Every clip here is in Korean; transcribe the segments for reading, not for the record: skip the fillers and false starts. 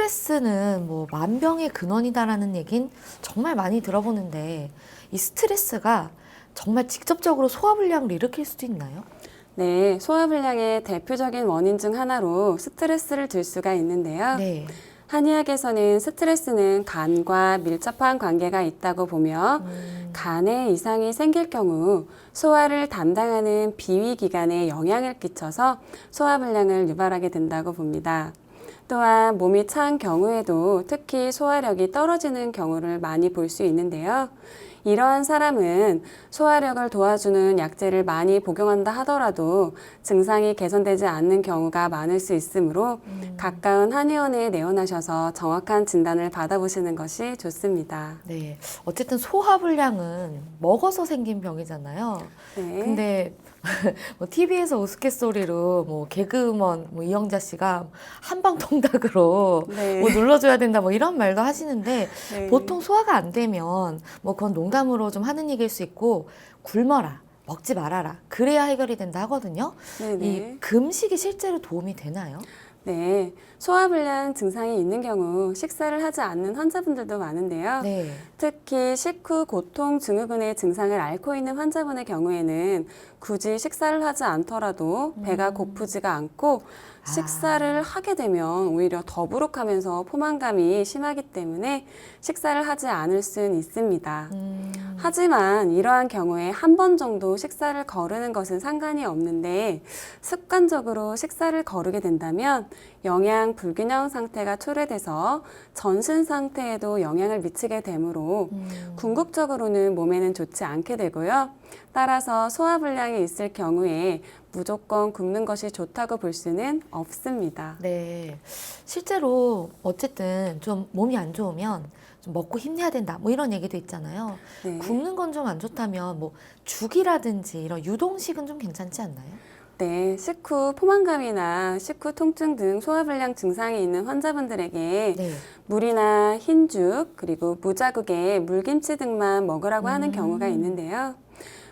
스트레스는 뭐 만병의 근원이다라는 얘긴 정말 많이 들어보는데 이 스트레스가 정말 직접적으로 소화불량을 일으킬 수도 있나요? 네, 소화불량의 대표적인 원인 중 하나로 스트레스를 들 수가 있는데요. 네. 한의학에서는 스트레스는 간과 밀접한 관계가 있다고 보며 간에 이상이 생길 경우 소화를 담당하는 비위기관에 영향을 끼쳐서 소화불량을 유발하게 된다고 봅니다. 또한 몸이 찬 경우에도 특히 소화력이 떨어지는 경우를 많이 볼 수 있는데요. 이러한 사람은 소화력을 도와주는 약제를 많이 복용한다 하더라도 증상이 개선되지 않는 경우가 많을 수 있으므로 가까운 한의원에 내원하셔서 정확한 진단을 받아보시는 것이 좋습니다. 네. 어쨌든 소화불량은 먹어서 생긴 병이잖아요. 네. 근데 뭐 TV에서 우스갯소리로 뭐 개그우먼 뭐 이영자 씨가 한방통닭으로 네. 뭐 눌러줘야 된다 뭐 이런 말도 하시는데 네. 보통 소화가 안 되면 뭐 그건 농담으로 좀 하는 얘기일 수 있고 굶어라. 먹지 말아라. 그래야 해결이 된다 하거든요. 네네. 이 금식이 실제로 도움이 되나요? 네, 소화불량 증상이 있는 경우 식사를 하지 않는 환자분들도 많은데요. 네. 특히 식후 고통 증후군의 증상을 앓고 있는 환자분의 경우에는 굳이 식사를 하지 않더라도 배가 고프지가 않고 식사를 하게 되면 오히려 더부룩하면서 포만감이 심하기 때문에 식사를 하지 않을 수는 있습니다. 하지만 이러한 경우에 한 번 정도 식사를 거르는 것은 상관이 없는데 습관적으로 식사를 거르게 된다면 영양 불균형 상태가 초래돼서 전신 상태에도 영향을 미치게 되므로 궁극적으로는 몸에는 좋지 않게 되고요. 따라서 소화불량이 있을 경우에 무조건 굶는 것이 좋다고 볼 수는 없습니다. 네. 실제로 어쨌든 좀 몸이 안 좋으면 좀 먹고 힘내야 된다. 뭐 이런 얘기도 있잖아요. 네. 굶는 건 좀 안 좋다면 뭐 죽이라든지 이런 유동식은 좀 괜찮지 않나요? 네, 식후 포만감이나 식후 통증 등 소화불량 증상이 있는 환자분들에게 네. 물이나 흰죽, 그리고 무자국에 물김치 등만 먹으라고 하는 경우가 있는데요.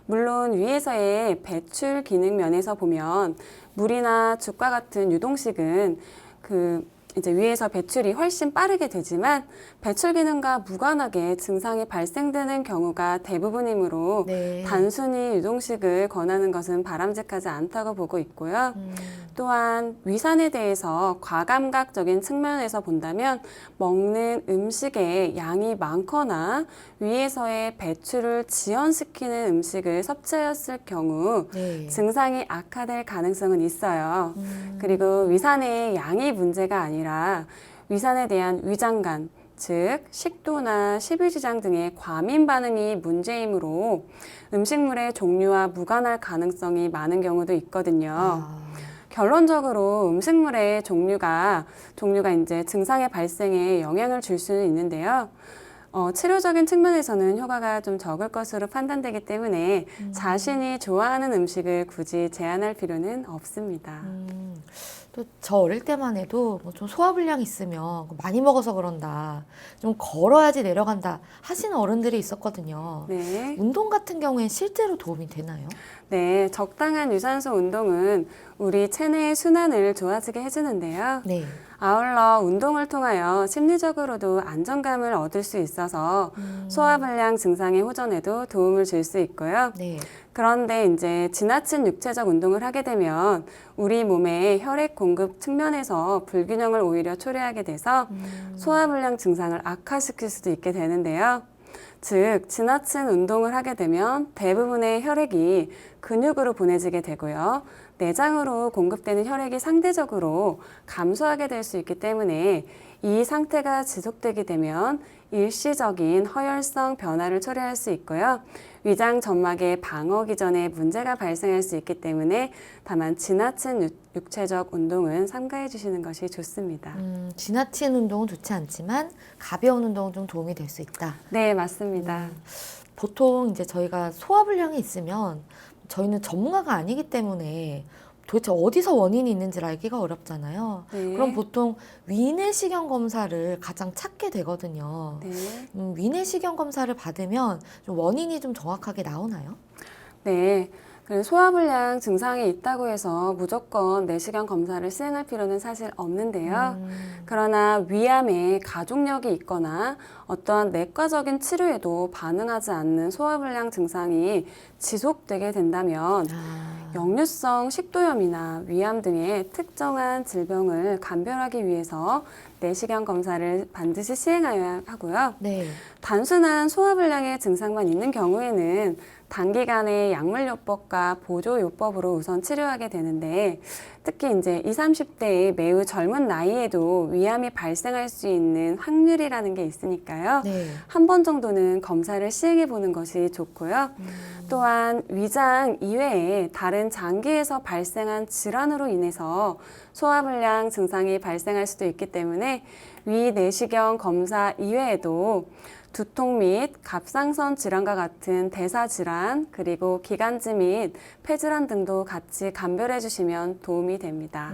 물론 위에서의 배출 기능 면에서 보면 물이나 죽과 같은 유동식은 이제 위에서 배출이 훨씬 빠르게 되지만 배출 기능과 무관하게 증상이 발생되는 경우가 대부분이므로 네. 단순히 유동식을 권하는 것은 바람직하지 않다고 보고 있고요. 또한 위산에 대해서 과감각적인 측면에서 본다면 먹는 음식의 양이 많거나 위에서의 배출을 지연시키는 음식을 섭취하였을 경우 네. 증상이 악화될 가능성은 있어요. 그리고 위산의 양이 문제가 아니라 위산에 대한 위장관, 즉 식도나 십유지장 등의 과민 반응이 문제이므로 음식물의 종류와 무관할 가능성이 많은 경우도 있거든요. 결론적으로 음식물의 종류가 이제 증상의 발생에 영향을 줄 수는 있는데요. 치료적인 측면에서는 효과가 좀 적을 것으로 판단되기 때문에 자신이 좋아하는 음식을 굳이 제한할 필요는 없습니다. 또 저 어릴 때만 해도 뭐 좀 소화불량 있으면 많이 먹어서 그런다. 좀 걸어야지 내려간다 하시는 어른들이 있었거든요. 네. 운동 같은 경우엔 실제로 도움이 되나요? 네, 적당한 유산소 운동은 우리 체내의 순환을 좋아지게 해주는데요. 네. 아울러 운동을 통하여 심리적으로도 안정감을 얻을 수 있어서 소화불량 증상의 호전에도 도움을 줄 수 있고요. 네. 그런데 이제 지나친 육체적 운동을 하게 되면 우리 몸의 혈액 공급 측면에서 불균형을 오히려 초래하게 돼서 소화불량 증상을 악화시킬 수도 있게 되는데요. 즉, 지나친 운동을 하게 되면 대부분의 혈액이 근육으로 보내지게 되고요. 내장으로 공급되는 혈액이 상대적으로 감소하게 될 수 있기 때문에 이 상태가 지속되게 되면 일시적인 허혈성 변화를 초래할 수 있고요. 위장 점막의 방어 기전에 문제가 발생할 수 있기 때문에 다만 지나친 육체적 운동은 삼가해 주시는 것이 좋습니다. 지나친 운동은 좋지 않지만 가벼운 운동은 좀 도움이 될 수 있다. 네, 맞습니다. 보통 이제 저희가 소화불량이 있으면 저희는 전문가가 아니기 때문에 도대체 어디서 원인이 있는지를 알기가 어렵잖아요. 네. 그럼 보통 위내시경 검사를 가장 찾게 되거든요. 네. 위내시경 검사를 받으면 좀 원인이 좀 정확하게 나오나요? 네. 그래서 소화불량 증상이 있다고 해서 무조건 내시경 검사를 시행할 필요는 사실 없는데요. 그러나 위암에 가족력이 있거나 어떠한 내과적인 치료에도 반응하지 않는 소화불량 증상이 지속되게 된다면 역류성 식도염이나 위암 등의 특정한 질병을 감별하기 위해서 내시경 검사를 반드시 시행해야 하고요. 네. 단순한 소화불량의 증상만 있는 경우에는 단기간에 약물요법과 보조요법으로 우선 치료하게 되는데, 특히 이제 20, 30대의 매우 젊은 나이에도 위암이 발생할 수 있는 확률이라는 게 있으니까요. 네. 한 번 정도는 검사를 시행해 보는 것이 좋고요. 또한 위장 이외에 다른 장기에서 발생한 질환으로 인해서 소화불량 증상이 발생할 수도 있기 때문에 위 내시경 검사 이외에도 두통 및 갑상선 질환과 같은 대사 질환, 그리고 기관지 및 폐질환 등도 같이 감별해 주시면 도움이 됩니다.